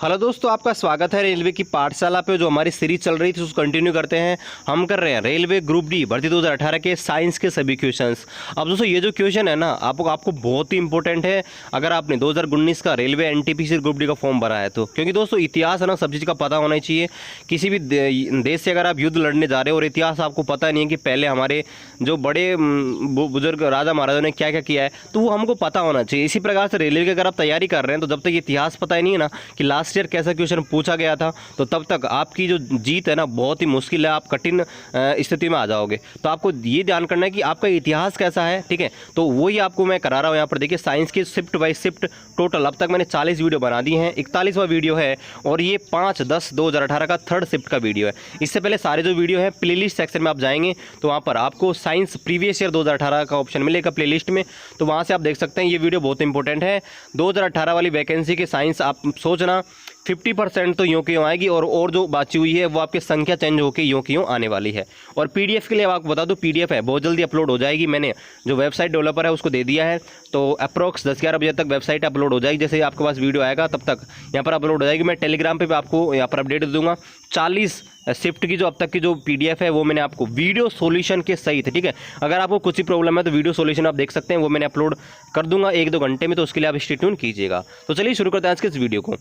Hello दोस्तों, आपका स्वागत है रेलवे की पाठशाला पे। जो हमारी सीरीज चल रही थी उसको कंटिन्यू करते हैं। हम कर रहे हैं रेलवे ग्रुप डी भर्ती 2018 के साइंस के सभी क्वेश्चंस। अब दोस्तों ये जो क्वेश्चन है ना आपको बहुत ही इंपॉर्टेंट है अगर आपने 2019 का रेलवे एनटीपीसी ग्रुप डी का फॉर्म भरा है तो, क्योंकि दोस्तों इतिहास है ना सब चीज़ का पता होना चाहिए। किसी भी देश से अगर आप युद्ध लड़ने जा रहे हो और इतिहास आपको पता नहीं है कि पहले हमारे जो बड़े बुजुर्ग राजा महाराजा ने क्या क्या किया है तो वो हमको पता होना चाहिए। इसी प्रकार से रेलवे की अगर आप तैयारी कर रहे हैं तो जब तक इतिहास पता ही नहीं है ना कि लास्ट ईयर कैसा क्वेश्चन पूछा गया था तो तब तक आपकी जो जीत है ना बहुत ही मुश्किल है, आप कठिन स्थिति में आ जाओगे। तो आपको ये ध्यान करना है कि आपका इतिहास कैसा है, ठीक है। तो वही आपको मैं करा रहा हूँ यहाँ पर। देखिए साइंस की शिफ्ट बाई शिफ्ट टोटल अब तक मैंने 40 वीडियो बना दी हैं, 41वां वीडियो है और ये 5/10/2018 का थर्ड शिफ्ट का वीडियो है। इससे पहले सारे जो वीडियो है प्लेलिस्ट सेक्शन में आप जाएंगे तो वहाँ पर आपको साइंस प्रीवियस ईयर 2018 का ऑप्शन मिलेगा प्लेलिस्ट में, तो वहाँ से आप देख सकते हैं। ये वीडियो बहुत इंपॉर्टेंट है। 2018 वाली वैकेंसी के साइंस आप सोचना 50% तो यूँ की यूँ आएगी और जो बाची हुई है वो आपकी संख्या चेंज होकर यूँ की यूँ आने वाली है। और पीडीएफ के लिए आपको बता दूं पीडीएफ है बहुत जल्दी अपलोड हो जाएगी। मैंने जो वेबसाइट डेवलपर है उसको दे दिया है तो अप्रॉक्स 10-11 बजे तक वेबसाइट अपलोड हो जाएगी। जैसे आपके पास वीडियो आएगा तब तक यहाँ पर अपलोड हो जाएगी। मैं टेलीग्राम पे आपको यहाँ पर अपडेट दे दूँगा। 40 शिफ्ट की जो अब तक की जो पीडीएफ है वो मैंने आपको वीडियो सॉल्यूशन के सहित, ठीक है। अगर आपको कुछ ही प्रॉब्लम है तो वीडियो सॉल्यूशन आप देख सकते हैं, वो मैंने अपलोड कर दूंगा 1-2 घंटे में, तो उसके लिए आप स्टे ट्यून कीजिएगा। तो चलिए शुरू करते हैं आज के इस वीडियो को।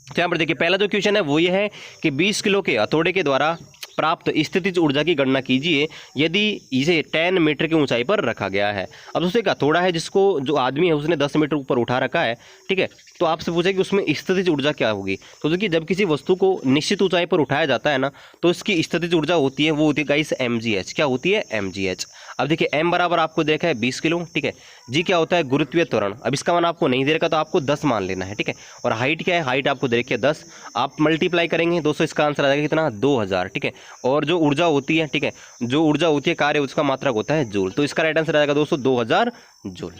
तो यहाँ पर देखिए पहला जो क्वेश्चन है वो ये है कि 20 किलो के हथौड़े के द्वारा प्राप्त स्थितिज ऊर्जा की गणना कीजिए यदि इसे 10 मीटर की ऊंचाई पर रखा गया है। अब दोस्तों एक हथौड़ा है जिसको जो आदमी है उसने 10 मीटर ऊपर उठा रखा है, ठीक है। तो आपसे पूछा कि उसमें स्थितिज ऊर्जा क्या होगी। तो देखिए जब किसी वस्तु को निश्चित ऊंचाई पर उठाया जाता है ना तो इसकी स्थितिज ऊर्जा होती है वो होती है गाइस mgh। क्या होती है mgh। अब देखिए m बराबर आपको देखा है 20 किलो, ठीक है। जी क्या होता है गुरुत्वीय त्वरण। अब इसका मान आपको नहीं दे रखा तो आपको 10 मान लेना है, ठीक है। और हाइट क्या है, हाइट आपको दे रखी है 10, आप मल्टीप्लाई करेंगे दोस्तों इसका आंसर आ जाएगा कितना 2000, ठीक है। और जो ऊर्जा होती है, ठीक है, जो ऊर्जा होती है कार्य उसका मात्रक होता है जूल। तो इसका राइट आंसर आ जाएगा दोस्तों 2000 जूल।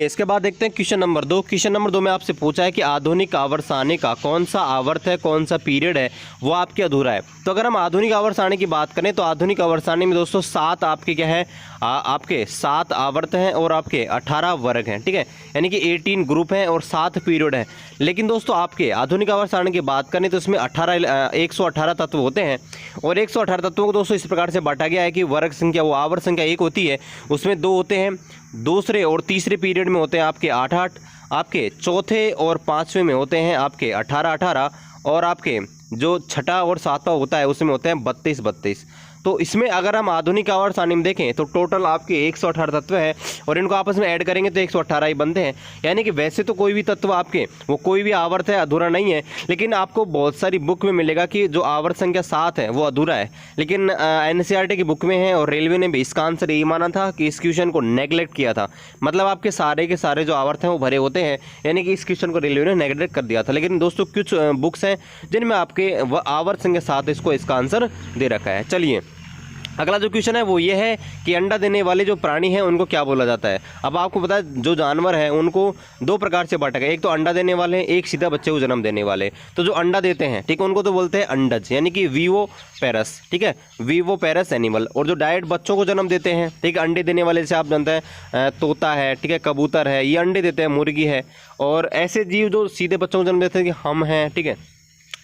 इसके बाद देखते हैं क्वेश्चन नंबर 2। क्वेश्चन नंबर 2 में आपसे पूछा है कि आधुनिक आवर्त सारणी का कौन सा आवर्त है, कौन सा पीरियड है वो आपके अधूरा है। तो अगर हम आधुनिक आवर्त सारणी की बात करें तो आधुनिक आवर्त सारणी में दोस्तों 7 आपके क्या है आपके 7 आवर्त हैं और आपके 18 वर्ग हैं, ठीक है। यानी कि 18 ग्रुप हैं और 7 पीरियड है। लेकिन दोस्तों आपके आधुनिक आवर्त सारणी की बात करें तो इसमें 118 तत्व होते हैं और 118 तत्वों को दोस्तों इस प्रकार से बांटा गया है कि वर्ग संख्या वो आवर्त संख्या 1 होती है, उसमें 2 होते हैं, दूसरे और तीसरे पीरियड में होते हैं आपके 8-8, आपके चौथे और 5वें में होते हैं आपके 18-18 और आपके जो छठा और 7वां होता है उसमें होते हैं 32-32। तो इसमें अगर हम आधुनिक आवर्त सारणी में देखें तो टोटल आपके 118 तत्व हैं और इनको आपस में ऐड करेंगे तो 118 ही बनते हैं। यानी कि वैसे तो कोई भी तत्व आपके वो कोई भी आवर्त है अधूरा नहीं है, लेकिन आपको बहुत सारी बुक में मिलेगा कि जो आवर्त संख्या 7 है वो अधूरा है, लेकिन एनसीईआरटी की बुक में है और रेलवे ने भी इसका आंसर यही माना था कि इस क्वेश्चन को नेगलेक्ट किया था। मतलब आपके सारे के सारे जो आवर्त हैं वो भरे होते हैं, यानी कि इस क्वेश्चन को रेलवे ने नेगलेक्ट कर दिया था। लेकिन दोस्तों कुछ बुक्स हैं जिनमें आपके आवर्त संख्या 7 इसको इसका आंसर दे रखा है। चलिए अगला जो क्वेश्चन है वो ये है कि अंडा देने वाले जो प्राणी हैं उनको क्या बोला जाता है। अब आपको पता है जो जानवर हैं उनको 2 प्रकार से बांटा गया, एक तो अंडा देने वाले हैं, एक सीधा बच्चे को जन्म देने वाले। तो जो अंडा देते हैं, ठीक है, उनको तो बोलते हैं अंडज, यानी कि वीवो पैरस, ठीक है, वीवो पैरस एनिमल। और जो डायरेक्ट बच्चों को जन्म देते हैं, ठीक है, अंडे देने वाले जैसे आप जानते हैं तोता है, ठीक है, कबूतर है, ये अंडे देते हैं, मुर्गी है। और ऐसे जीव जो सीधे बच्चों को जन्म देते हैं कि हम हैं, ठीक है,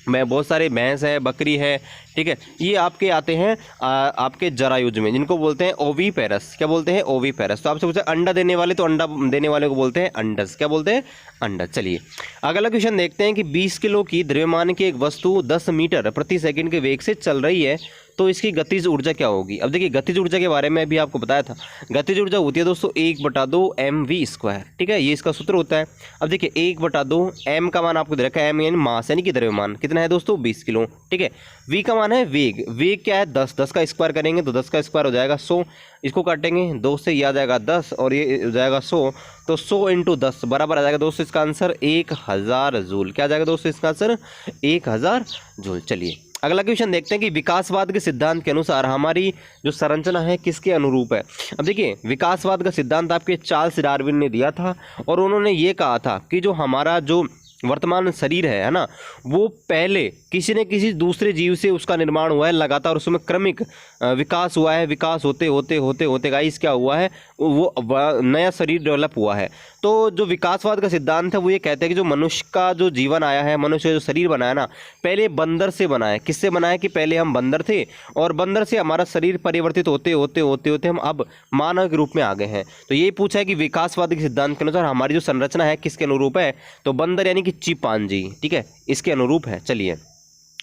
मैं बहुत सारे भैंस है, बकरी है, ठीक है, ये आपके आते हैं आपके जरायुज में, जिनको बोलते हैं ओवी पैरस। क्या बोलते हैं ओवी पैरस। तो आपसे पूछे अंडा देने वाले, तो अंडा देने वाले को बोलते हैं अंडस। क्या बोलते हैं अंडस। चलिए अगला क्वेश्चन देखते हैं कि 20 किलो की द्रव्यमान की एक वस्तु 10 मीटर प्रति सेकंड के वेग से चल रही है तो इसकी गतिज ऊर्जा क्या होगी। अब देखिए गतिज ऊर्जा के बारे में भी आपको बताया था। गतिज ऊर्जा होती है दोस्तों 1/2 mv², ठीक है, ये इसका सूत्र होता है। अब देखिए 1/2 m का मान आपको दे रखा है, m यानी मास यानी कि द्रव्यमान कितना है दोस्तों 20 किलो, ठीक है। v का मान है वेग, वेग क्या है 10 का स्क्वायर करेंगे तो 10 का स्क्वायर हो जाएगा 100, इसको काटेंगे 2 से, ये आ जाएगा 10 और ये हो जाएगा 100, तो 100 × 10 बराबर आ जाएगा दोस्तों इसका आंसर 1000 जूल। क्या आ जाएगा दोस्तों इसका आंसर 1000 जूल। चलिए अगला क्वेश्चन देखते हैं कि विकासवाद के सिद्धांत के अनुसार हमारी जो संरचना है किसके अनुरूप है। अब देखिए विकासवाद का सिद्धांत आपके चार्ल्स डार्विन ने दिया था और उन्होंने ये कहा था कि जो हमारा जो वर्तमान शरीर है ना, वो पहले किसी न किसी दूसरे जीव से उसका निर्माण हुआ है लगातार, उसमें क्रमिक विकास हुआ है। विकास होते होते होते होते गाइस क्या हुआ है, वो नया शरीर डेवलप हुआ है। तो तो जो विकासवाद का सिद्धांत है वो ये कहते हैं कि जो मनुष्य का जो जीवन आया है, मनुष्य जो शरीर बनाया ना, पहले बंदर से बना है। किससे बना है कि पहले हम बंदर थे और बंदर से हमारा शरीर परिवर्तित होते होते होते होते हम अब मानव के रूप में आ गए हैं। तो ये पूछा है कि विकासवाद के सिद्धांत के अनुसार हमारी जो संरचना है किसके अनुरूप है, तो बंदर यानी कि चिंपांजी, ठीक है, इसके अनुरूप है। चलिए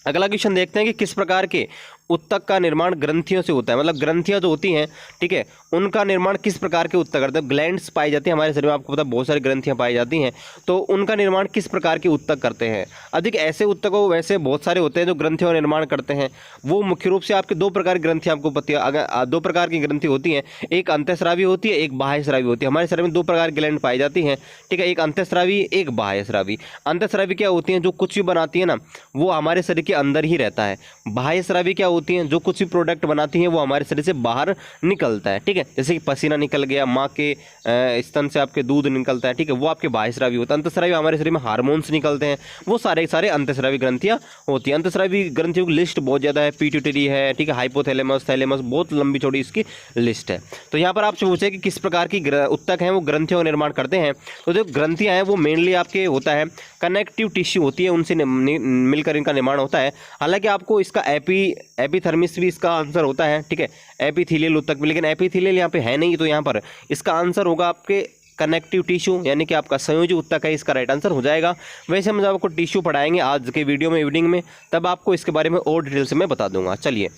अगला क्वेश्चन देखते हैं कि किस प्रकार के उत्तक का निर्माण ग्रंथियों से होता है। मतलब ग्रंथियां जो होती हैं, ठीक है, उनका निर्माण किस प्रकार के उत्तक करते हैं। ग्लैंड्स पाई जाती हैं हमारे शरीर में, आपको पता है बहुत सारी ग्रंथियां पाई जाती हैं, तो उनका निर्माण किस प्रकार के उत्तक करते हैं। अधिक ऐसे उत्तकों वैसे बहुत सारे होते हैं जो ग्रंथियों का निर्माण करते हैं। वो मुख्य रूप से आपके दो प्रकार की ग्रंथियां आपको पता है, अगर दो प्रकार की ग्रंथि होती हैं, एक अंतःस्रावी होती है, एक बाह्यस्रावी होती है। हमारे शरीर में दो प्रकार की ग्लैंड पाई जाती हैं, ठीक है, एक अंतःस्रावी एक बाह्यस्रावी। अंतःस्रावी क्या होती हैं, जो कुछ भी बनाती है ना वो हमारे शरीर के अंदर ही रहता है। बाह्यस्रावी क्या होती हैं, जो कुछ भी प्रोडक्ट बनाती हैं वो हमारे शरीर से बाहर निकलता है, ठीक है, जैसे कि पसीना निकल गया, माँ के स्तन से आपके दूध निकलता है, ठीक है, वो आपके बाह्यस्रावी होता है। अंतःस्रावी हमारे शरीर में हार्मोन्स निकलते हैं, वो सारे सारे अंतःस्रावी ग्रंथियाँ होती हैं। अंतःस्रावी ग्रंथियों की लिस्ट बहुत ज़्यादा है, पिट्यूटरी है, ठीक है, हाइपोथैलेमस, थैलेमस, बहुत लंबी चौड़ी इसकी लिस्ट है। तो यहाँ पर आपसे पूछे कि किस प्रकार की उत्तक हैं वो ग्रंथियों का निर्माण करते हैं। तो जो ग्रंथियाँ हैं वो मेनली आपके होता है कनेक्टिव टिश्यू होती है, उनसे मिलकर इनका निर्माण होता है। हालांकि आपको इसका एपिथर्मिस भी इसका आंसर होता है, ठीक है, एपिथेलियल उत्तक में, लेकिन एपिथेलियल यहाँ पे है नहीं, तो यहाँ पर इसका आंसर होगा आपके कनेक्टिव टिश्यू, यानी कि आपका संयोजी उत्तक है, इसका राइट आंसर हो जाएगा। वैसे हम जब आपको टिश्यू पढ़ाएंगे आज के वीडियो में इवनिंग में, तब आपको इसके बारे में और डिटेल से मैं बता दूंगा। चलिए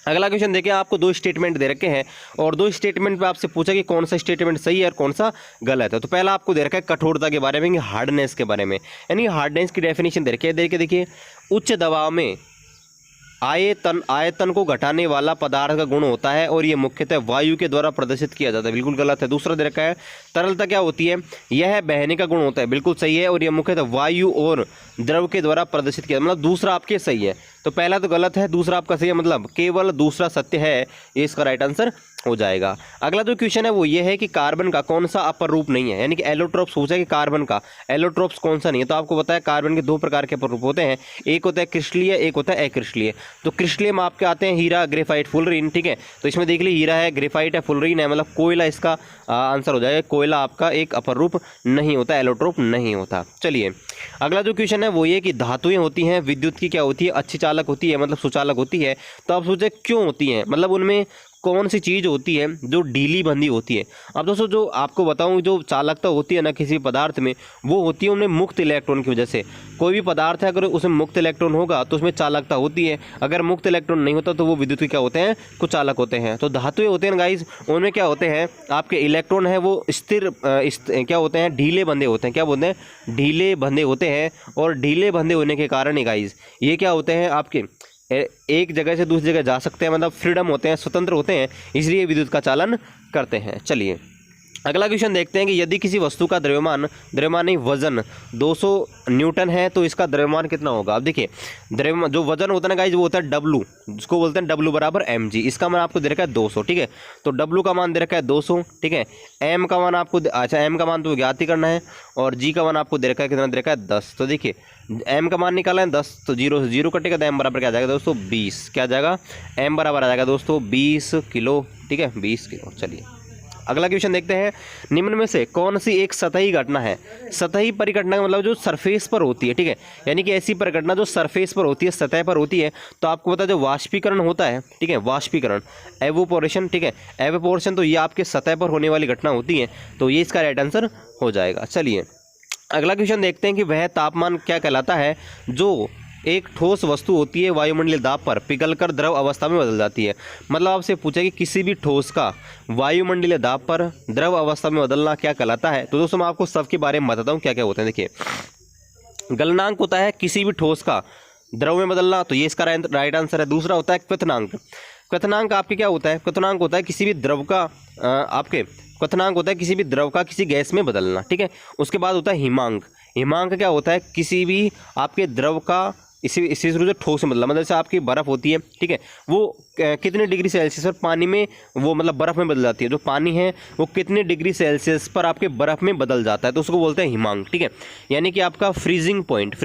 अगला क्वेश्चन देखिए, आपको दो स्टेटमेंट दे रखे हैं और दो स्टेटमेंट पे आपसे पूछा कि कौन सा स्टेटमेंट सही है और कौन सा गलत है। तो पहला आपको दे रखा है कठोरता के बारे में, हार्डनेस के बारे में, यानी हार्डनेस की डेफिनेशन दे रखी है। देखिए उच्च दबाव में आयतन को घटाने वाला पदार्थ का गुण होता है और ये मुख्यतः वायु के द्वारा प्रदर्शित किया जाता है, बिल्कुल गलत है। दूसरा दे रखा है तरलता क्या होती है, यह बहने का गुण होता है, बिल्कुल सही है, और यह मुख्यतः वायु और द्रव के द्वारा प्रदर्शित किया, मतलब दूसरा आपके सही है। तो पहला तो गलत है, दूसरा आपका सही है, मतलब केवल दूसरा सत्य है, ये इसका राइट आंसर हो जाएगा। अगला जो क्वेश्चन है वो ये है कि कार्बन का कौन सा अपर रूप नहीं है, यानी कि एलोट्रोप्स पूछा है कि कार्बन का एलोट्रोप्स कौन सा नहीं है। तो आपको पता है कार्बन के दो प्रकार के अपर रूप होते हैं, एक होता है क्रिस्टलीय, एक होता है अक्रिस्टलीय। तो क्रिस्टलीय में आपके आते हैं हीरा, ग्रेफाइट, फुलरीन, ठीक है, तो इसमें देख लीजिए हीरा है, ग्रेफाइट है, फुलरीन है, मतलब कोयला इसका आंसर हो जाएगा। कोयला आपका एक अपर रूप नहीं होता, एलोट्रोप नहीं होता। चलिए अगला जो क्वेश्चन है वो ये कि धातुएं होती हैं, विद्युत की क्या होती है, अच्छी चालक होती है, मतलब सुचालक होती है। तो आप सोचे क्यों होती हैं, मतलब उनमें कौन सी चीज़ होती है जो ढीली बंधी होती है। अब दोस्तों जो आपको बताऊं, जो चालकता होती है ना किसी पदार्थ में, वो होती है उनमें मुक्त इलेक्ट्रॉन की वजह से। कोई भी पदार्थ है अगर उसमें मुक्त इलेक्ट्रॉन होगा तो उसमें चालकता होती है, अगर मुक्त इलेक्ट्रॉन नहीं होता तो वो विद्युत के क्या होते हैं, कुचालक होते हैं। तो धातुएं होते हैं गाइस, उनमें क्या होते हैं आपके इलेक्ट्रॉन है वो स्थिर क्या होते हैं, ढीले बंधे होते हैं, क्या बोलते हैं, ढीले बंधे होते हैं। और ढीले बंधे होने के कारण ही गाइस ये क्या होते हैं आपके एक जगह से दूसरी जगह जा सकते हैं, मतलब फ्रीडम होते हैं, स्वतंत्र होते हैं, इसलिए विद्युत का चालन करते हैं। चलिए अगला क्वेश्चन देखते हैं कि यदि किसी वस्तु का द्रव्यमान नहीं वजन 200 न्यूटन है तो इसका द्रव्यमान कितना होगा। अब देखिए द्रव्यमान जो वजन होता है ना गाइस वो होता है W, जिसको बोलते हैं W बराबर mg। इसका मान आपको दे रखा है 200, ठीक है, तो W का मान दे रखा है 200, ठीक है, m का मान आपको अच्छा m का मान तो ज्ञात ही करना है, और g का मान आपको दे रखा है कितना, दे रखा है 10। तो देखिए m का मान निकाला है 10, तो 0 से 0 कटेगा तो m बराबर क्या आ जाएगा दोस्तों 20, क्या आ जाएगा m बराबर आ जाएगा दोस्तों 20 किलो, ठीक है 20 किलो। चलिए अगला क्वेश्चन देखते हैं, निम्न में से कौन सी एक सतही घटना है। सतही परिघटना का मतलब जो सरफेस पर होती है, ठीक है, यानी कि ऐसी परिघटना जो सरफेस पर होती है, सतह पर होती है। तो आपको पता है जो वाष्पीकरण होता है, ठीक है, वाष्पीकरण, एवोपोरेशन, ठीक है, एवोपोरेशन, तो ये आपके सतह पर होने वाली घटना होती है, तो ये इसका राइट आंसर हो जाएगा। चलिए अगला क्वेश्चन देखते हैं कि वह तापमान क्या कहलाता है जो एक ठोस वस्तु होती है वायुमंडलीय दाब पर पिघलकर द्रव अवस्था में बदल जाती है। मतलब आपसे पूछा कि किसी भी ठोस का वायुमंडलीय दाब पर द्रव अवस्था में बदलना क्या कहलाता है। तो दोस्तों मैं आपको सबके बारे में बताता हूँ क्या क्या होते हैं। देखिए गलनांक होता है किसी भी ठोस का द्रव में बदलना, तो ये इसका राइट आंसर है। दूसरा होता है क्वथनांक। क्वथनांक आपके क्या होता है, क्वथनांक होता है किसी भी द्रव का क्वथनांक होता है किसी भी द्रव का किसी गैस में बदलना, ठीक है। उसके बाद होता है हिमांक। हिमांक क्या होता है किसी भी आपके द्रव का इसी शुरू से ठोस में बदलना, मतलब जैसे आपकी बर्फ़ होती है, ठीक है, वो कितने डिग्री सेल्सियस पर पानी में वो मतलब बर्फ़ में बदल जाती है, जो पानी है वो कितने डिग्री सेल्सियस पर आपके बर्फ़ में बदल जाता है, तो उसको बोलते हैं हिमांक। ठीक है, यानी कि आपका फ्रीजिंग पॉइंट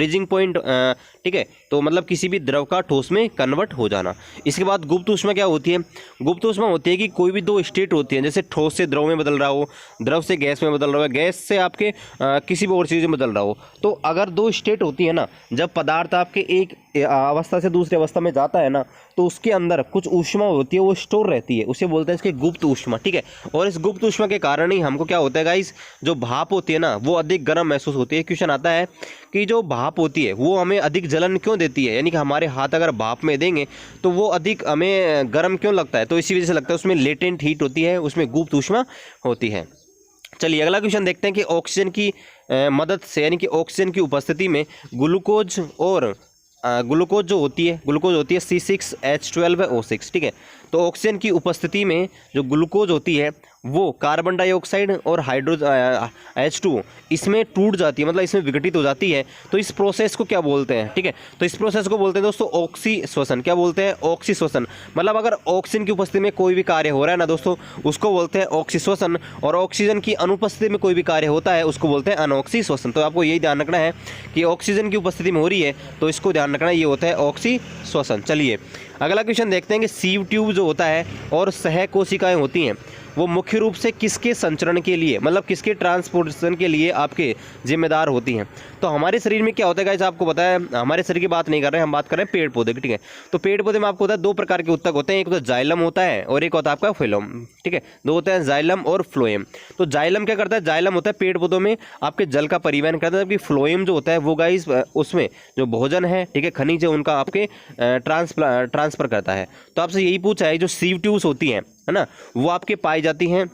ठीक है, तो मतलब किसी भी द्रव का ठोस में कन्वर्ट हो जाना। इसके बाद गुप्त ऊष्मा क्या होती है? गुप्त ऊष्मा होती है कि कोई भी दो स्टेट होती है, जैसे ठोस से द्रव में बदल रहा हो, द्रव से गैस में बदल रहा हो, गैस से आपके किसी भी और चीज़ में बदल रहा हो। तो अगर दो स्टेट होती है ना, जब पदार्थ आपके एक अवस्था से दूसरी अवस्था में जाता है ना, तो उसके अंदर कुछ ऊष्मा होती है, वो स्टोर रहती है, उसे बोलते हैं इसके गुप्त ऊष्मा। ठीक है, और इस गुप्त ऊष्मा के कारण ही हमको क्या होता है गाइस, जो भाप होती है ना वो अधिक गर्म महसूस होती है। क्वेश्चन आता है कि जो भाप होती है वो हमें अधिक जलन क्यों देती है, यानी कि हमारे हाथ अगर भाप में देंगे तो वो अधिक हमें गर्म क्यों लगता है, तो इसी वजह से लगता है, उसमें लेटेंट हीट होती है, उसमें गुप्त ऊष्मा होती है। चलिए अगला क्वेश्चन देखते हैं कि ऑक्सीजन की मदद से, यानी कि ऑक्सीजन की उपस्थिति में ग्लूकोज जो होती है C6H12O6। ठीक है, तो ऑक्सीजन की उपस्थिति में जो ग्लूकोज होती है वो कार्बन डाइऑक्साइड और H2O इसमें टूट जाती है, मतलब इसमें विघटित हो जाती है। तो इस प्रोसेस को क्या बोलते हैं? ठीक है, तो इस प्रोसेस को बोलते हैं दोस्तों ऑक्सी श्वसन। क्या बोलते हैं? ऑक्सी श्वसन। मतलब अगर ऑक्सीजन की उपस्थिति में कोई भी कार्य हो रहा है ना दोस्तों, उसको बोलते हैं ऑक्सी श्वसन, और ऑक्सीजन की अनुपस्थिति में कोई भी कार्य होता है उसको बोलते हैं अनऑक्सी श्वसन। तो आपको यही ध्यान रखना है कि ऑक्सीजन की उपस्थिति में हो रही है तो इसको ध्यान रखना, ये होता है ऑक्सी श्वसन। चलिए अगला क्वेश्चन देखते हैं कि सीव ट्यूब जो होता है और सह कोशिकाएं होती हैं वो मुख्य रूप से किसके संचरण के लिए, मतलब किसके ट्रांसपोर्टेशन के लिए आपके जिम्मेदार होती हैं? तो हमारे शरीर में क्या होता है गाइस, आपको पता है, हमारे शरीर की बात नहीं कर रहे हैं, हम बात कर रहे हैं पेड़ पौधे की। ठीक है, तो पेड़ पौधे में आपको होता है दो प्रकार के उत्तक होते हैं, एक तो जाइलम होता है और एक होता है आपका फ्लोएम। ठीक है, दो होते हैं जाइलम और फ्लोएम। तो जाइलम क्या करता है? जाइलम होता है पेड़ पौधों में आपके जल का परिवहन करता है, जबकि फ्लोएम जो होता है वो गाइस उसमें जो भोजन है, ठीक है, खनिज है, उनका आपके ट्रांसफर करता है। तो आपसे यही पूछा है जो सीव ट्यूब्स होती हैं, है ना, वो आपके पाई जाती हैं,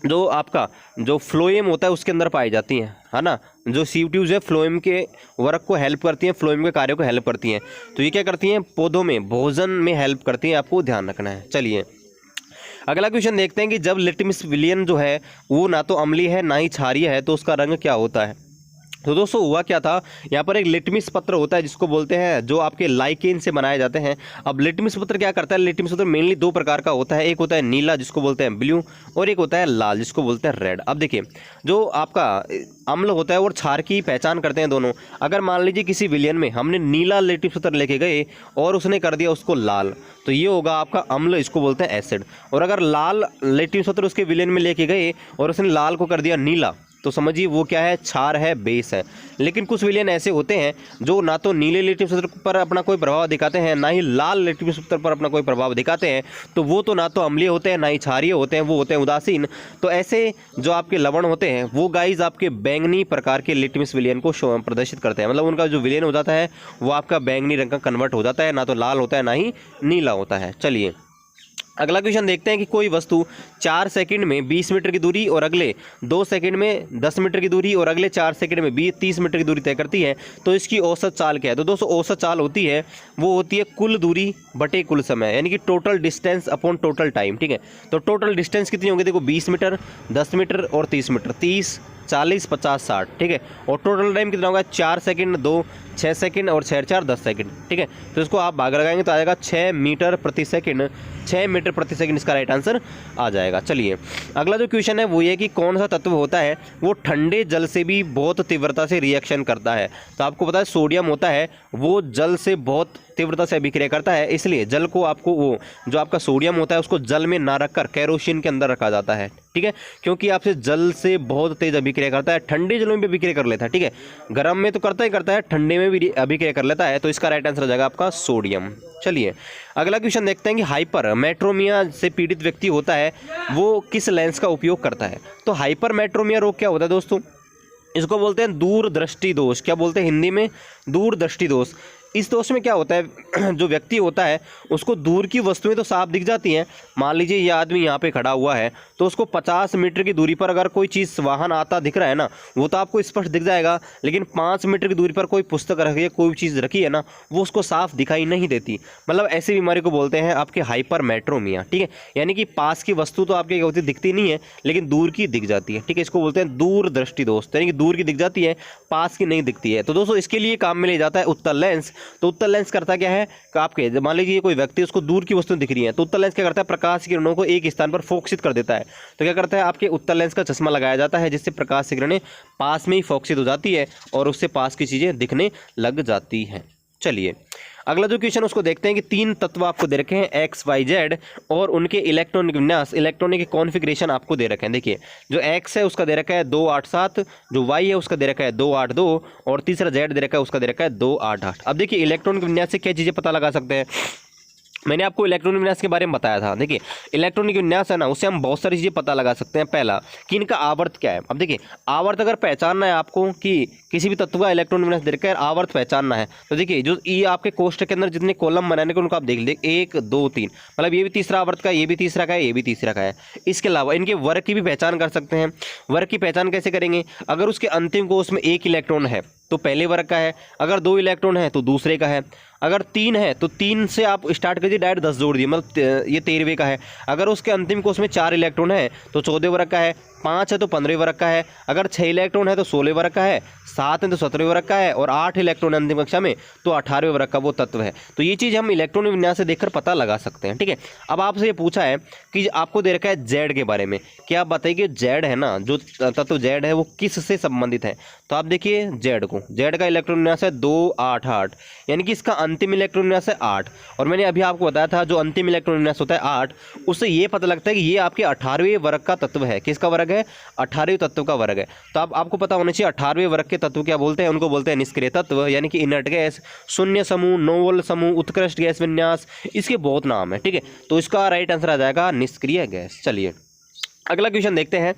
जो आपका जो फ्लोएम होता है उसके अंदर पाई जाती हैं, है ना। जो सीव ट्यूब्स है फ्लोएम के वर्क को हेल्प करती हैं, फ्लोएम के कार्यों को हेल्प करती हैं। तो ये क्या करती हैं? पौधों में भोजन में हेल्प करती हैं, आपको ध्यान रखना है। चलिए अगला क्वेश्चन देखते हैं कि जब लिटमस विलियन जो है वो ना तो अम्लीय है ना ही क्षारीय है, तो उसका रंग क्या होता है? तो दोस्तों हुआ क्या था, यहाँ पर एक लिटमस पत्र होता है जिसको बोलते हैं, जो आपके लाइकेन से बनाए जाते हैं। अब लिटमस पत्र क्या करता है? लिटमस पत्र मेनली दो प्रकार का होता है, एक होता है नीला जिसको बोलते हैं ब्लू, और एक होता है लाल जिसको बोलते हैं रेड। अब देखिए जो आपका अम्ल होता है और क्षार की पहचान करते हैं दोनों। अगर मान लीजिए किसी विलियन में हमने नीला लिटमस पत्र लेके गए और उसने कर दिया उसको लाल, तो ये होगा आपका अम्ल, इसको बोलते हैं एसिड। और अगर लाल लिटमस पत्र उसके विलियन में लेके गए और उसने लाल को कर दिया नीला, तो समझिए वो क्या है? क्षार है, बेस है। लेकिन कुछ विलियन ऐसे होते हैं जो ना तो नीले लिटमस पत्र पर अपना कोई प्रभाव दिखाते हैं, ना ही लाल लिटमस पत्र पर अपना कोई प्रभाव दिखाते हैं। तो वो तो ना तो अम्लीय होते हैं ना ही क्षारीय होते हैं, वो होते हैं उदासीन। तो ऐसे जो आपके लवण होते हैं वो गाइज आपके बैंगनी प्रकार के लिटमस विलियन को प्रदर्शित करते हैं, मतलब उनका जो विलियन हो जाता है वो आपका बैंगनी रंग का कन्वर्ट हो जाता है, ना तो लाल होता है ना ही नीला होता है। चलिए अगला क्वेश्चन देखते हैं कि कोई वस्तु 4 सेकंड में 20 मीटर की दूरी और अगले 2 सेकंड में 10 मीटर की दूरी और अगले 4 सेकंड में 30 मीटर की दूरी तय करती है, तो इसकी औसत चाल क्या है? तो दोस्तों औसत चाल होती है वो होती है कुल दूरी बटे कुल समय, यानी कि total distance upon total time. ठीक है, तो टोटल डिस्टेंस कितनी होगी? देखो 20 मीटर, 10 मीटर और 30 मीटर, 30, 40, 50, 60। ठीक है, और टोटल टाइम कितना होगा? 4 सेकंड, 2, 6 सेकंड और 6, 4, 10 सेकंड। ठीक है, तो इसको आप भाग लगाएंगे तो आ जाएगा 6 मीटर प्रति सेकंड, 6 मीटर प्रति सेकंड इसका राइट आंसर आ जाएगा। चलिए अगला जो क्वेश्चन है वो ये कि कौन सा तत्व होता है वो ठंडे जल से भी बहुत तीव्रता से रिएक्शन करता है? तो आपको पता है सोडियम होता है वो जल से बहुत तीव्रता से अभिक्रिया करता है, इसलिए जल को आपको वो जो आपका सोडियम होता है उसको जल में ना रखकर केरोसिन के अंदर रखा जाता है। ठीक है, क्योंकि आपसे जल से बहुत तेज अभिक्रिया करता है, ठंडे जलों में भी अभिक्रिया कर लेता है। ठीक है, गर्म में तो करता ही करता है, ठंडे में भी अभिक्रिया कर लेता है, तो इसका राइट आंसर हो जाएगा आपका सोडियम। चलिए अगला क्वेश्चन देखते हैं कि हाइपरमेट्रोमिया से पीड़ित व्यक्ति होता है वो किस लेंस का उपयोग करता है? तो हाइपरमेट्रोमिया रोग क्या होता है दोस्तों? इसको बोलते हैं दूरदृष्टि दोष। क्या बोलते हैं हिंदी में? दूरदृष्टि दोष। इस दोष में क्या होता है, जो व्यक्ति होता है उसको दूर की वस्तुएं तो साफ दिख जाती हैं। मान लीजिए ये आदमी यहाँ पे खड़ा हुआ है तो उसको 50 मीटर की दूरी पर अगर कोई चीज़ वाहन आता दिख रहा है ना, वो तो आपको स्पष्ट दिख जाएगा, लेकिन 5 मीटर की दूरी पर कोई पुस्तक रखी है, कोई चीज़ रखी है ना, वो उसको साफ दिखाई नहीं देती। मतलब ऐसी बीमारी को बोलते हैं आपके हाइपरमेट्रोमिया। ठीक है, यानी कि पास की वस्तु तो आपके होती दिखती नहीं है लेकिन दूर की दिख जाती है। ठीक है, इसको बोलते हैं दूरदृष्टि दोष, यानी कि दूर की दिख जाती है, पास की नहीं दिखती है। तो दोस्तों इसके लिए काम में ले जाता है उत्तल लेंस, तो उत्तल लेंस करता क्या है कि आपके मान लीजिए कोई व्यक्ति, उसको दूर की वस्तु दिख रही है, तो उत्तल लेंस क्या करता है, प्रकाश की किरणों को एक स्थान पर फोकसित कर देता है। तो क्या करता है, आपके उत्तल लेंस का चश्मा लगाया जाता है, जिससे प्रकाश की किरणें पास में ही फोकसित हो जाती है और उससे पास की चीज़ें दिखने लग जाती हैं। चलिए अगला जो क्वेश्चन उसको देखते हैं कि 3 तत्व आपको दे रखे हैं एक्स वाई जेड और उनके इलेक्ट्रॉनिक विन्यास, इलेक्ट्रॉनिक कॉन्फ़िगरेशन आपको दे रखे हैं। देखिए जो एक्स है उसका दे रखा है 2 8 7, जो वाई है उसका दे रखा है 2 8 2 और तीसरा जेड दे रखा है उसका दे रखा है 2 8 8। अब देखिए इलेक्ट्रॉनिक विन्यास से क्या चीज़ें पता लगा सकते हैं। मैंने आपको इलेक्ट्रॉनिक विन्यास के बारे में बताया था। देखिए इलेक्ट्रॉनिक विन्यास है ना, उससे हम बहुत सारी चीज़ें पता लगा सकते हैं। पहला कि इनका आवर्त क्या है। अब देखिए आवर्त अगर पहचानना है आपको कि किसी भी तत्व का इलेक्ट्रॉनिक विन्यास देखकर आवर्त पहचानना है, तो देखिए जो ये आपके कोष्ठक के अंदर जितने कॉलम बनाने के उनको आप देख लीजिए 1 2 3, मतलब ये भी तीसरा आवर्त का है, ये भी तीसरा का है, ये भी तीसरा का है। इसके अलावा इनके वर्ग की भी पहचान कर सकते हैं। वर्ग की पहचान कैसे करेंगे, अगर उसके अंतिम कोष में 1 इलेक्ट्रॉन है तो पहले वर्ग का है, अगर 2 इलेक्ट्रॉन है तो दूसरे का है, अगर 3 है तो 3 से आप स्टार्ट करिए डायरेक्ट 10 जोड़ दिए, मतलब ये 13वें का है। अगर उसके अंतिम कोष में 4 इलेक्ट्रॉन है तो 14 वर्ग का है, 5 है तो 15 वर्ग का है, अगर 6 इलेक्ट्रॉन है तो 16 वर्ग का है, 7 है तो 17 वर्ग का है और 8 इलेक्ट्रॉन अंतिम कक्षा में तो 18वें वर्ग का वो तत्व है। तो ये चीज़ हम इलेक्ट्रॉनिक विन्यास से देखकर पता लगा सकते हैं। ठीक है, अब आपसे ये पूछा है कि आपको दे रखा है जेड के बारे में, क्या आप बताइए कि जेड है ना, जो तत्व जेड है वो किस से संबंधित है। तो आप देखिए जेड को, जेड का इलेक्ट्रॉन विन्यास है 2 8 8, यानी कि इसका अंतिम इलेक्ट्रॉन विन्यास है 8। और मैंने अभी आपको बताया था जो अंतिम इलेक्ट्रॉन विन्यास होता है 8, उससे ये पता लगता है कि ये आपके 18वें वर्ग का तत्व है। किसका वर्ग है, 18वें तत्व का वर्ग है। तो अब आपको पता होना चाहिए 18वें वर्ग के तत्व क्या बोलते हैं, उनको बोलते हैं निष्क्रिय तत्व, यानी कि इनर्ट गैस, शून्य समूह, नोवल समूह, उत्कृष्ट गैस विन्यास, इसके बहुत नाम है। ठीक है, तो इसका राइट आंसर आ जाएगा निष्क्रिय गैस। चलिए अगला क्वेश्चन देखते हैं।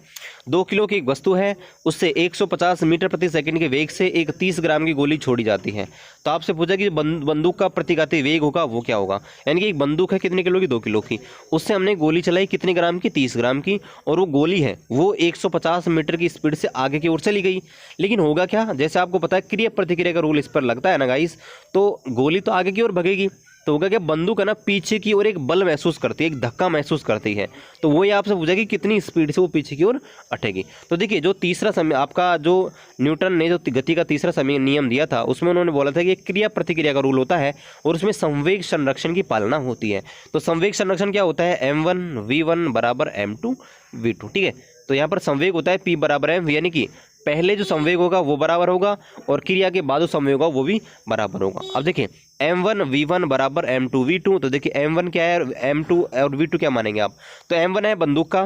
2 किलो की एक वस्तु है, उससे 150 मीटर प्रति सेकंड के वेग से एक 30 ग्राम की गोली छोड़ी जाती है। तो आपसे पूछा कि बंदूक का प्रतिघाती वेग होगा वो क्या होगा, यानी कि एक बंदूक है कितने किलो की, 2 किलो की, उससे हमने गोली चलाई कितने ग्राम की, 30 ग्राम की, और वो गोली है वो 150 मीटर की स्पीड से आगे की ओर चली गई। लेकिन होगा क्या, जैसे आपको पता है क्रिया प्रतिक्रिया का रूल इस पर लगता है ना गाइस, तो गोली तो आगे की ओर भगेगी, तो होगा क्या, बंदूक है ना पीछे की ओर एक बल महसूस करती है, एक धक्का महसूस करती है। तो वही आपसे पूछा कि कितनी स्पीड से वो पीछे की ओर हटेगी। तो देखिए जो तीसरा समय आपका जो न्यूटन ने जो गति का तीसरा समय नियम दिया था उसमें उन्होंने बोला था कि क्रिया प्रतिक्रिया का रूल होता है और उसमें संवेग संरक्षण की पालना होती है। तो संवेग संरक्षण क्या होता है, m1 v1 बराबर m2 v2। ठीक है, तो यहाँ पर संवेग होता है p बराबर m, यानी कि पहले जो संवेग होगा वो बराबर होगा और क्रिया के बाद जो संवेग होगा वो भी बराबर होगा। अब देखिए m1 v1 बराबर m2 v2, तो देखिए m1 क्या है, m2 और v2 क्या मानेंगे आप, तो m1 है बंदूक का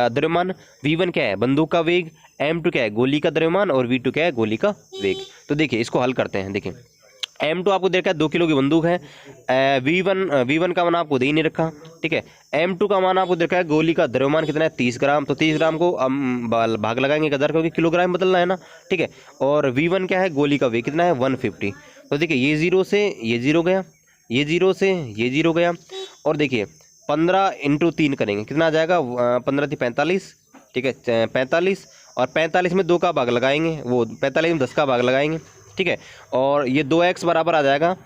द्रव्यमान, v1 क्या है बंदूक का वेग, m2 क्या है गोली का द्रव्यमान और v2 क्या है गोली का वेग। तो देखिए इसको हल करते हैं। देखिए m2 आपको दे रखा है 2 किलो की बंदूक है, v1 का मान आपको दे ही नहीं रखा। ठीक है, m2 का मान आपको दे रखा है गोली का द्रव्यमान कितना है 30 ग्राम, तो 30 ग्राम को हम भाग लगाएंगे 1000 क्योंकि किलोग्राम बदलना है ना। ठीक है, और v1 क्या है गोली का वेग कितना है 150। तो देखिए ये 0 से ये 0 गया, ये 0 से ये 0 गया, और देखिए 15 × 3 करेंगे कितना आ जाएगा, 15 × 45। ठीक है 45, और 45 में 2 का भाग लगाएंगे, वो 45 में 10 का भाग लगाएंगे। ठीक है, और ये 2x बराबर आ जाएगा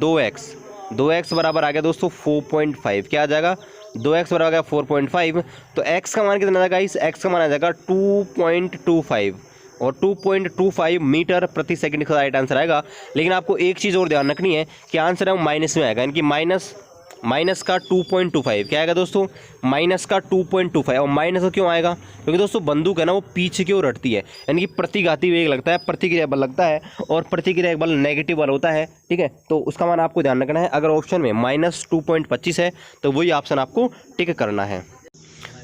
2x बराबर आ गया दोस्तों 4.5। क्या आ जाएगा, 2x बराबर आ गया 4.5। तो x का मान कितना आ जाएगा, इस x का मान आ जाएगा 2.25 और 2.25 मीटर प्रति सेकंड का राइट आंसर आएगा। लेकिन आपको एक चीज़ और ध्यान रखनी है कि आंसर है वो माइनस में आएगा, यानी कि माइनस का 2.25 क्या आएगा दोस्तों, माइनस का 2.25। और माइनस क्यों आएगा, क्योंकि दोस्तों बंदूक है ना वो पीछे की ओर हटती है, यानी कि प्रतिघाती वेग लगता है, प्रतिक्रिया बल लगता है, और प्रतिक्रिया बल नेगेटिव बल होता है। ठीक है, तो उसका मान आपको ध्यान रखना है। अगर ऑप्शन में -2.25 है तो वही ऑप्शन आपको टिक करना है।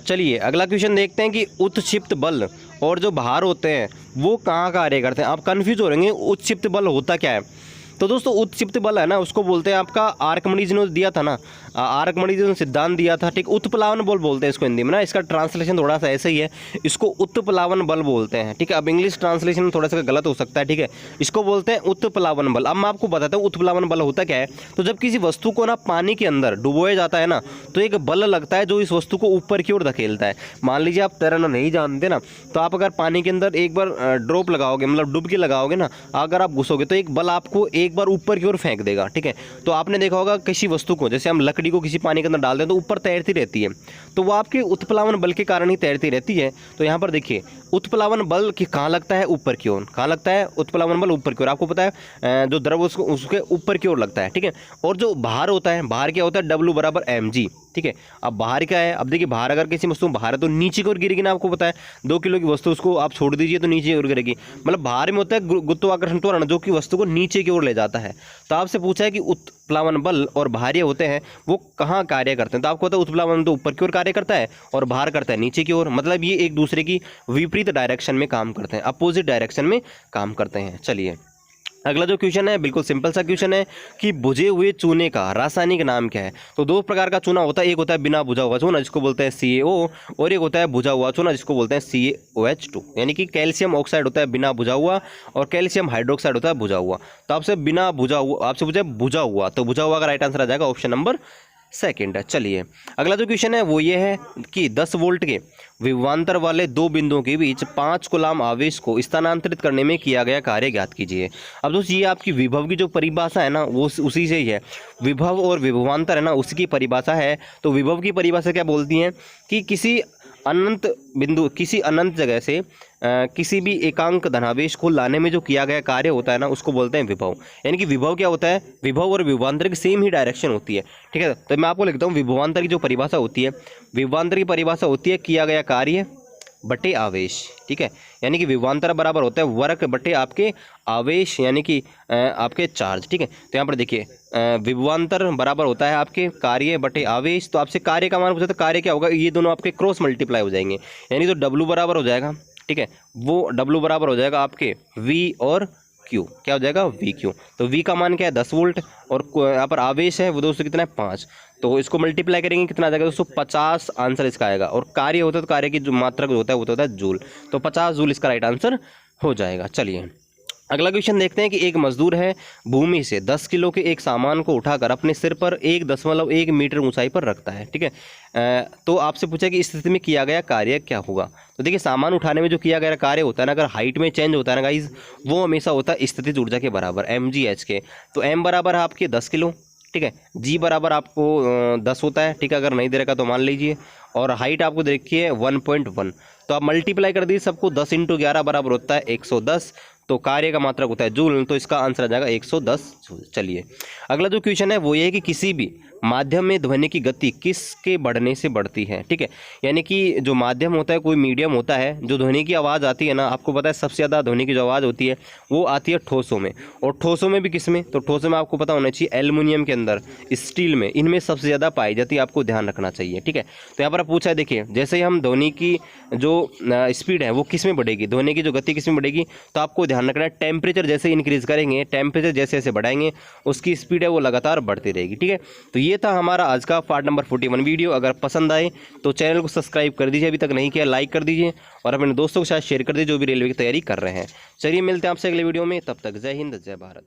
चलिए अगला क्वेश्चन देखते हैं कि उत्क्षिप्त बल और जो भार होते हैं वो कहाँ कार्य करते हैं। आप कन्फ्यूज हो रहेंगे उत्क्षिप्त बल होता क्या है। तो दोस्तों उत्क्षिप्त बल है ना उसको बोलते हैं आपका आर्किमिडीज ने दिया था ना, आर्किमिडीज ने सिद्धांत दिया था। ठीक, उत्प्लावन बल बोलते हैं इसको हिंदी में ना, इसका ट्रांसलेशन थोड़ा सा ऐसे ही है, इसको उत्प्लावन बल बोलते हैं। ठीक है, अब इंग्लिश ट्रांसलेशन में थोड़ा सा गलत हो सकता है। ठीक है, इसको बोलते हैं उत्प्लावन बल। अब मैं आपको बताता हूँ उत्प्लावन बल होता क्या है। तो जब किसी वस्तु को ना पानी के अंदर डुबोया जाता है ना तो एक बल लगता है जो इस वस्तु को ऊपर की ओर धकेलता है। मान लीजिए आप तैरना नहीं जानते ना, तो आप अगर पानी के अंदर एक बार ड्रॉप लगाओगे, मतलब डुबकी लगाओगे ना, अगर आप घुसोगे तो एक बल आपको एक बार ऊपर की ओर फेंक देगा। ठीक है, तो आपने देखा होगा किसी वस्तु को, जैसे हम लकड़ी लकड़ी को किसी पानी के अंदर डाल दें तो ऊपर तैरती रहती है, तो वो आपके उत्प्लावन बल के कारण ही तैरती रहती है। तो यहाँ पर देखिए उत्प्लावन बल कि कहाँ लगता है, ऊपर की ओर। कहाँ लगता है उत्प्लावन बल, ऊपर की ओर। आपको पता है जो द्रव उसके ऊपर की ओर लगता है, ठीक है। और जो भार होता है, भार क्या होता है, W बराबर mg, ठीक है। अब भार क्या है, अब देखिए भार अगर किसी वस्तु में भार है तो नीचे की ओर गिरेगी ना, आपको पता है 2 किलो की वस्तु उसको आप छोड़ दीजिए तो नीचे की ओर गिरेगी। मतलब भार में होता है गुरुत्वाकर्षण त्वरण जो कि वस्तु को नीचे की ओर ले जाता है। तो आपसे पूछा है कि उत्प्लावन बल और भार्य होते हैं वो कहाँ कार्य करते हैं, तो आपको पता है उत्प्लावन तो ऊपर की ओर कार्य करता है और भार करता है नीचे की ओर। मतलब ये एक दूसरे की विपरीत डायरेक्शन में काम करते हैं, अपोजिट डायरेक्शन में काम करते हैं। चलिए अगला जो क्वेश्चन है बिल्कुल सिंपल सा क्वेश्चन है कि बुझे हुए चूने का रासायनिक नाम क्या है। तो 2 प्रकार का चूना होता है, एक होता है बिना बुझा हुआ चूना जिसको बोलते हैं CaO, और एक होता है बुझा हुआ चूना जिसको बोलते हैं CaOH2। यानी कि कैल्शियम ऑक्साइड होता है बिना बुझा हुआ और कैल्शियम हाइड्रोक्साइड होता है बुझा हुआ। तो आपसे बिना बुझा हुआ, आपसे पूछा बुझा हुआ, तो बुझा हुआ का राइट आंसर आ जाएगा ऑप्शन नंबर सेकंड। चलिए अगला जो क्वेश्चन है वो ये है कि 10 वोल्ट के विभवांतर वाले 2 बिंदुओं के बीच 5 कूलाम आवेश को स्थानांतरित करने में किया गया कार्य ज्ञात कीजिए। अब दोस्तों ये आपकी विभव की जो परिभाषा है ना वो उसी से ही है, विभव और विभवांतर है ना उसकी परिभाषा है। तो विभव की परिभाषा क्या बोलती है कि किसी अनंत बिंदु, किसी अनंत जगह से किसी भी एकांक धनावेश को लाने में जो किया गया कार्य होता है ना उसको बोलते हैं विभव। यानी कि विभव क्या होता है, विभव और विभवांतर की सेम ही डायरेक्शन होती है, ठीक है। तो मैं आपको लिखता हूँ विभवांतर की जो परिभाषा होती है, विभवांतर की परिभाषा होती है किया गया कार्य बटे आवेश, ठीक है। यानी कि विभवांतर बराबर होता है वर्क बटे आपके आवेश यानी कि आपके चार्ज, ठीक है। तो यहाँ पर देखिए विभवांतर बराबर होता है आपके कार्य बटे आवेश। तो आपसे कार्य का मान पूछा तो कार्य क्या होगा, ये दोनों आपके क्रॉस मल्टीप्लाई हो जाएंगे, यानी तो W बराबर हो जाएगा, ठीक है, वो W बराबर हो जाएगा आपके V और Q, क्या हो जाएगा VQ। तो V का मान क्या है 10 वोल्ट और यहाँ पर आवेश है वो दोस्तों कितना है 5, तो इसको मल्टीप्लाई करेंगे कितना आ जाएगा दोस्तों 50 आंसर इसका आएगा। और कार्य होता है तो कार्य की जो मात्रा जो होता है वो तो होता है जूल, तो 50 जूल इसका राइट आंसर हो जाएगा। चलिए अगला क्वेश्चन देखते हैं कि एक मजदूर है भूमि से 10 किलो के एक सामान को उठाकर अपने सिर पर 1.1 मीटर ऊंचाई पर रखता है, ठीक है। तो आपसे पूछा कि इस स्थिति में किया गया कार्य क्या होगा। तो देखिए सामान उठाने में जो किया गया कार्य होता है ना, अगर हाइट में चेंज होता है ना गाइज, वो हमेशा होता है स्थितिज ऊर्जा के बराबर mgh के। तो m बराबर है आपके 10 किलो, ठीक है, g बराबर आपको 10 होता है, ठीक है, अगर नहीं दे रखा तो मान लीजिए, और हाइट आपको देखिए 1.1। तो आप मल्टीप्लाई कर दीजिए सबको, 10 × 11 बराबर होता है 110। तो कार्य का मात्रक होता है जूल, तो इसका आंसर आ जाएगा 110 जूल। चलिए अगला जो क्वेश्चन है वो ये है कि किसी भी माध्यम में ध्वनि की गति किसके बढ़ने से बढ़ती है, ठीक है। यानी कि जो माध्यम होता है, कोई मीडियम होता है, जो ध्वनि की आवाज़ आती है ना, आपको पता है सबसे ज़्यादा ध्वनि की जो आवाज़ होती है वो आती है ठोसों में, और ठोसों में भी किस में, तो ठोसों में आपको पता होना चाहिए एल्युमिनियम के अंदर, स्टील में, इनमें सबसे ज़्यादा पाई जाती है, आपको ध्यान रखना चाहिए, ठीक है। तो यहाँ पर पूछा है देखिए, जैसे ही हम ध्वनि की जो स्पीड है वो किस में बढ़ेगी, ध्वनि की जो गति किस में बढ़ेगी, तो आपको ध्यान रखना है टेम्परेचर जैसे इंक्रीज करेंगे, टेम्परेचर जैसे जैसे बढ़ाएंगे उसकी स्पीड है वो लगातार बढ़ती रहेगी, ठीक है। तो ये था हमारा आज का पार्ट नंबर 41 वीडियो। अगर पसंद आए तो चैनल को सब्सक्राइब कर दीजिए, अभी तक नहीं किया लाइक कर दीजिए, और अपने दोस्तों के साथ शेयर कर दीजिए जो भी रेलवे की तैयारी कर रहे हैं। चलिए मिलते हैं आपसे अगले वीडियो में, तब तक जय हिंद जय भारत।